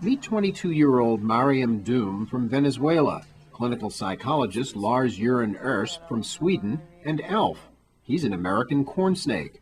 Meet 22-year-old Mariam Doom from Venezuela, clinical psychologist Lars Göran Erst from Sweden, and Alf. He's an American corn snake.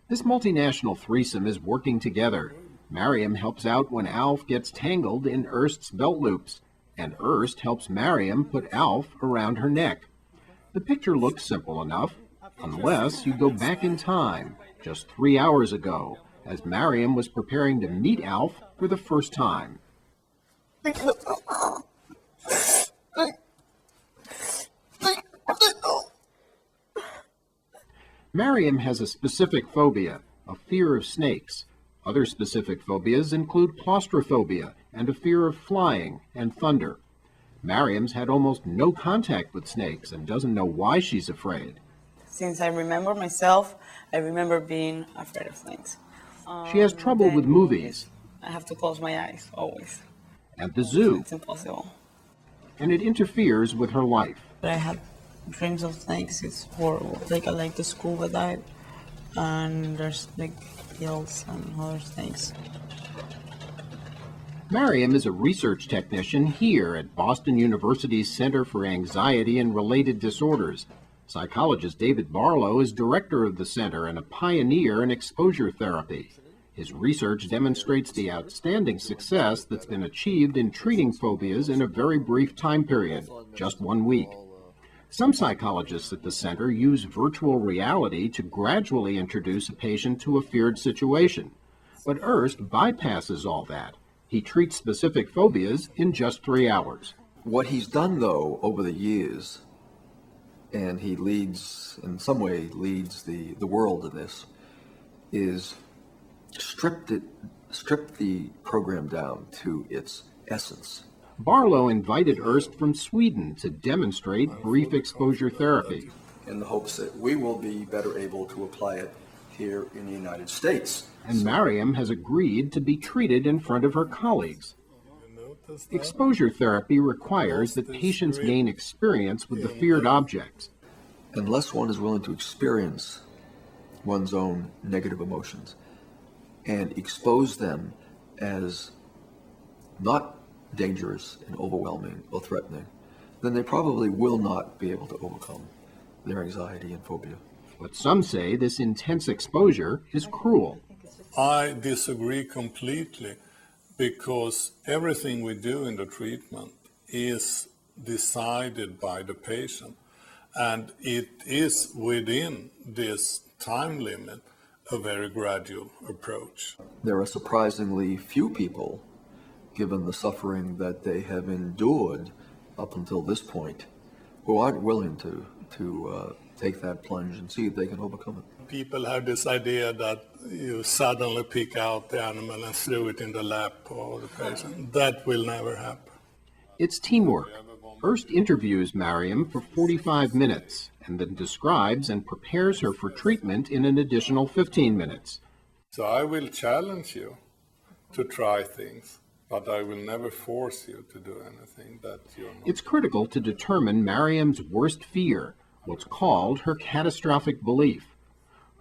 This multinational threesome is working together. Mariam helps out when Alf gets tangled in Erst's belt loops, and Erst helps Mariam put Alf around her neck. The picture looks simple enough, unless you go back in time, just 3 hours ago, as Mariam was preparing to meet Alf for the first time. Mariam has a specific phobia, a fear of snakes. Other specific phobias include claustrophobia and a fear of flying and thunder. Mariam's had almost no contact with snakes and doesn't know why she's afraid. Since I remember myself, I remember being afraid of snakes. She has trouble with movies. I have to close my eyes, always. At the zoo. It's impossible. And it interferes with her life. But I have dreams of snakes. It's horrible. Like, I like the scuba dive, and there's like eels and other snakes. Mariam is a research technician here at Boston University's Center for Anxiety and Related Disorders. Psychologist David Barlow is director of the center and a pioneer in exposure therapy. His research demonstrates the outstanding success that's been achieved in treating phobias in a very brief time period, just 1 week. Some psychologists at the center use virtual reality to gradually introduce a patient to a feared situation. But Erst bypasses all that. He treats specific phobias in just 3 hours. What he's done, though, over the years, and he leads, in some way, leads the world in this, is strip the program down to its essence. Barlow invited Erst from Sweden to demonstrate brief exposure therapy. In the hopes that we will be better able to apply it here in the United States. And Mariam has agreed to be treated in front of her colleagues. Exposure therapy requires that patients gain experience with the feared objects. Unless one is willing to experience one's own negative emotions and expose them as not dangerous and overwhelming or threatening, then they probably will not be able to overcome their anxiety and phobia. But some say this intense exposure is cruel. I disagree completely, because everything we do in the treatment is decided by the patient, and it is within this time limit a very gradual approach. There are surprisingly few people, given the suffering that they have endured up until this point, who aren't willing to take that plunge and see if they can overcome it. People have this idea that you suddenly pick out the animal and throw it in the lap of the patient. That will never happen. It's teamwork. Erst interviews Mariam for 45 minutes and then describes and prepares her for treatment in an additional 15 minutes. So I will challenge you to try things, but I will never force you to do anything that you're not. It's critical to determine Mariam's worst fear, what's called her catastrophic belief.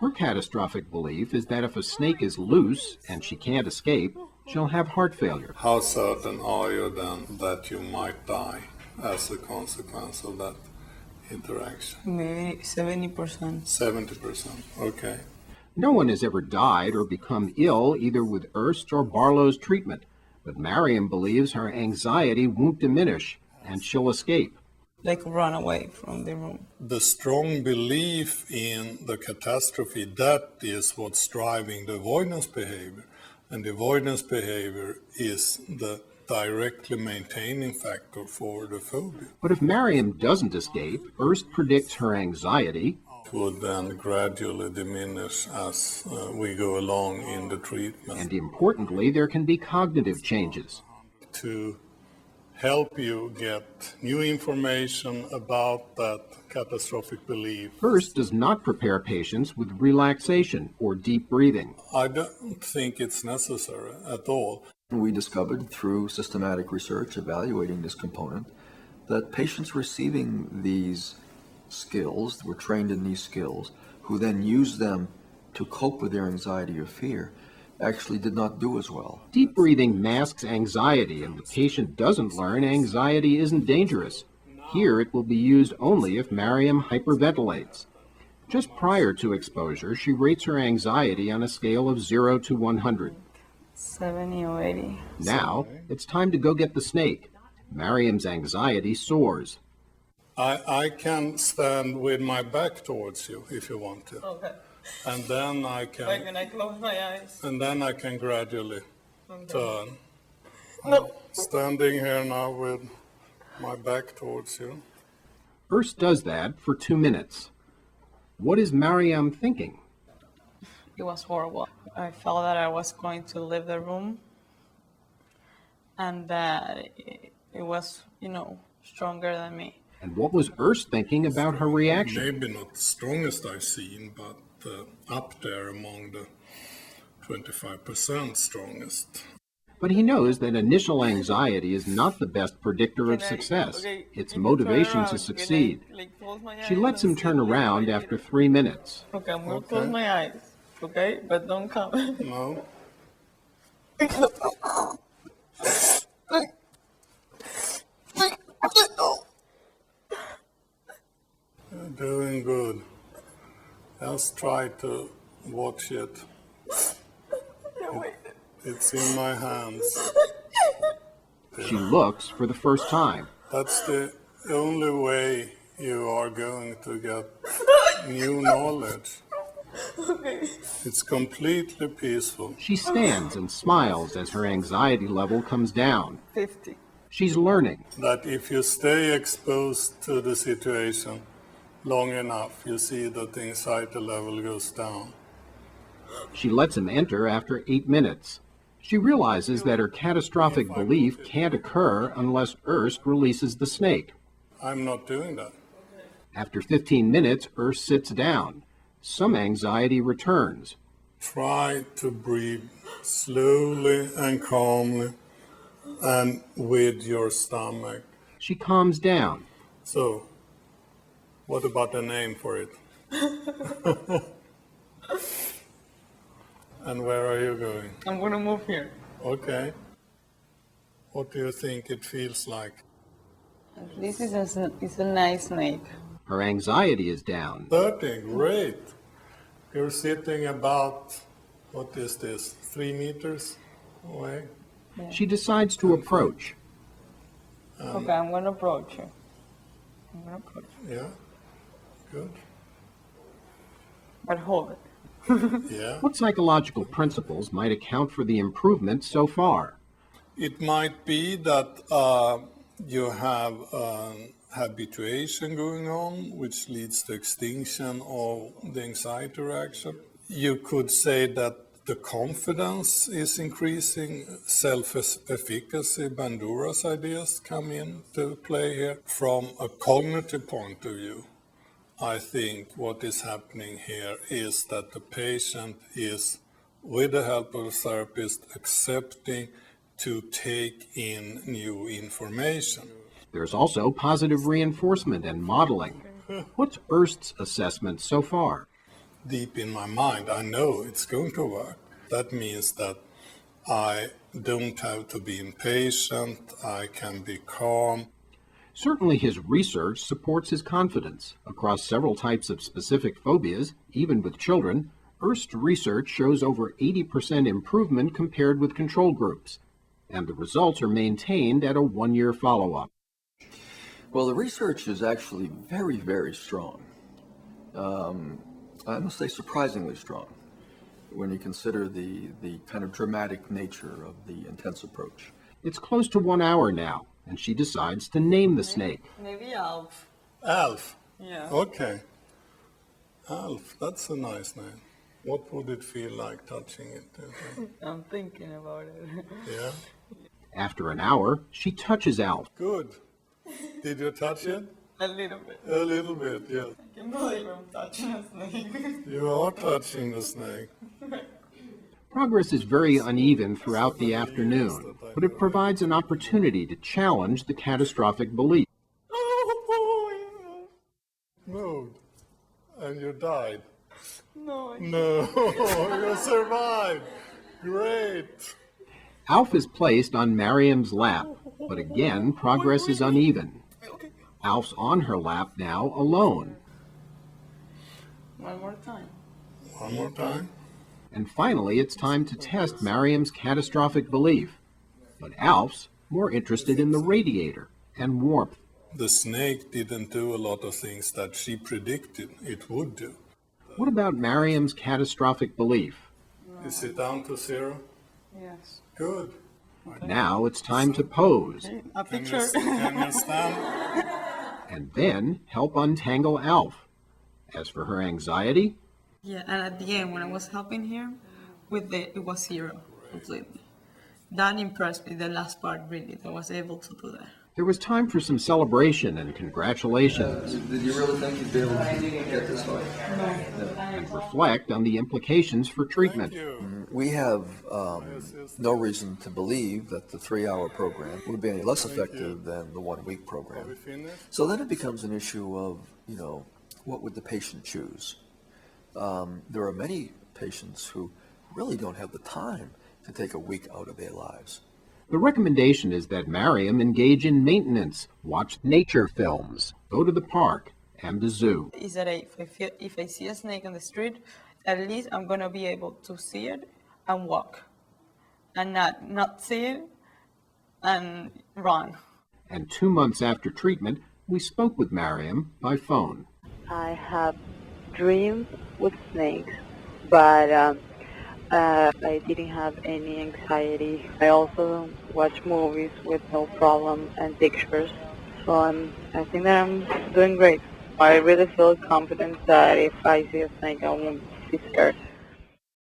Her catastrophic belief is that if a snake is loose and she can't escape, she'll have heart failure. How certain are you then that you might die as a consequence of that interaction? Maybe 70%. 70%, okay. No one has ever died or become ill either with Erst or Barlow's treatment, but Mariam believes her anxiety won't diminish and she'll escape. Like, run away from the room. The strong belief in the catastrophe, that is what's driving the avoidance behavior. And the avoidance behavior is the directly maintaining factor for the phobia. But if Mariam doesn't escape, Erst predicts her anxiety would then gradually diminish as we go along in the treatment. And importantly, there can be cognitive changes. To help you get new information about that catastrophic belief. Erst does not prepare patients with relaxation or deep breathing. I don't think it's necessary at all. We discovered through systematic research evaluating this component that patients receiving these skills, were trained in these skills, who then use them to cope with their anxiety or fear, actually did not do as well. Deep breathing masks anxiety, and the patient doesn't learn anxiety isn't dangerous. Here it will be used only if Mariam hyperventilates. Just prior to exposure, she rates her anxiety on a scale of 0 to 100. 70 or 80. Now, it's time to go get the snake. Mariam's anxiety soars. I can stand with my back towards you if you want to. Okay. And then I Like can, when I close my eyes. and then I can gradually turn. No. Standing here now with my back towards you. Urs does that for 2 minutes. What is Mariam thinking? It was horrible. I felt that I was going to leave the room and that it was, stronger than me. And what was Urs thinking about her reaction? Maybe not the strongest I've seen, but up there among the 25% strongest. But he knows that initial anxiety is not the best predictor of success. It's motivation to succeed. She lets him turn around after 3 minutes. Okay, I'm going to close my eyes. Okay? But don't come. No? You're doing good. Just try to watch it. It's in my hands. She looks for the first time. That's the only way you are going to get new knowledge. It's completely peaceful. She stands and smiles as her anxiety level comes down. 50. She's learning. That if you stay exposed to the situation long enough, you see that the anxiety level goes down. She lets him enter after 8 minutes. She realizes that her catastrophic belief can't occur unless Urs releases the snake. I'm not doing that. After 15 minutes, Urs sits down. Some anxiety returns. Try to breathe slowly and calmly and with your stomach. She calms down. So, what about the name for it? And where are you going? I'm going to move here. Okay. What do you think it feels like? This is a nice snake. Her anxiety is down. 30, great. You're sitting about, what is this, 3 meters away? She decides to approach. Okay, I'm going to approach you. Yeah, good. But hold it. Yeah. What psychological principles might account for the improvement so far? It might be that you have habituation going on, which leads to extinction of the anxiety reaction. You could say that the confidence is increasing, self-efficacy, Bandura's ideas come into play here. From a cognitive point of view, I think what is happening here is that the patient is, with the help of a therapist, accepting to take in new information. There's also positive reinforcement and modeling. What's Urs' assessment so far? Deep in my mind, I know it's going to work. That means that I don't have to be impatient, I can be calm. Certainly his research supports his confidence. Across several types of specific phobias, even with children, Urs' research shows over 80% improvement compared with control groups. And the results are maintained at a 1-year follow-up. Well, the research is actually very, very strong. I must say surprisingly strong when you consider the kind of dramatic nature of the intense approach. It's close to 1 hour now, and she decides to name the snake. Maybe Alf. Alf? Yeah. Okay. Alf, that's a nice name. What would it feel like touching it? I'm thinking about it. Yeah? After an hour, she touches Alf. Good. Did you touch it? A little bit. A little bit, yes. I can't believe I'm touching a snake. You are touching the snake. Progress is very uneven throughout the afternoon, but it provides an opportunity to challenge the catastrophic belief. Moved. And you died. No, No, you survived. Great. Alf is placed on Mariam's lap, but again, progress is uneven. Alf's on her lap now, alone. One more time. One more time. And finally, it's time to test Mariam's catastrophic belief. But Alf's more interested in the radiator and warmth. The snake didn't do a lot of things that she predicted it would do. What about Mariam's catastrophic belief? Is it down to 0? Yes. Good. Now it's time to pose, A Can you, picture. can you stand? and then help untangle Alf. As for her anxiety, Yeah, and at the end, when I was helping her, it was 0 completely. That impressed me, the last part really, that I was able to do that. there was time for some celebration and congratulations, Did you really think you'd be able to get this far? and reflect on the implications for treatment. We have no reason to believe that the 3-hour program would be any less effective than the 1-week program. So then it becomes an issue of, what would the patient choose? There are many patients who really don't have the time to take a week out of their lives. The recommendation is that Mariam engage in maintenance, watch nature films, go to the park and the zoo. Is that if I see a snake on the street, at least I'm going to be able to see it and walk, and not see it and run. And 2 months after treatment, we spoke with Mariam by phone. I have dreams with snakes, but I didn't have any anxiety. I also watch movies with no problem and pictures, so I think that I'm doing great. I really feel confident that if I see a snake, I won't be scared.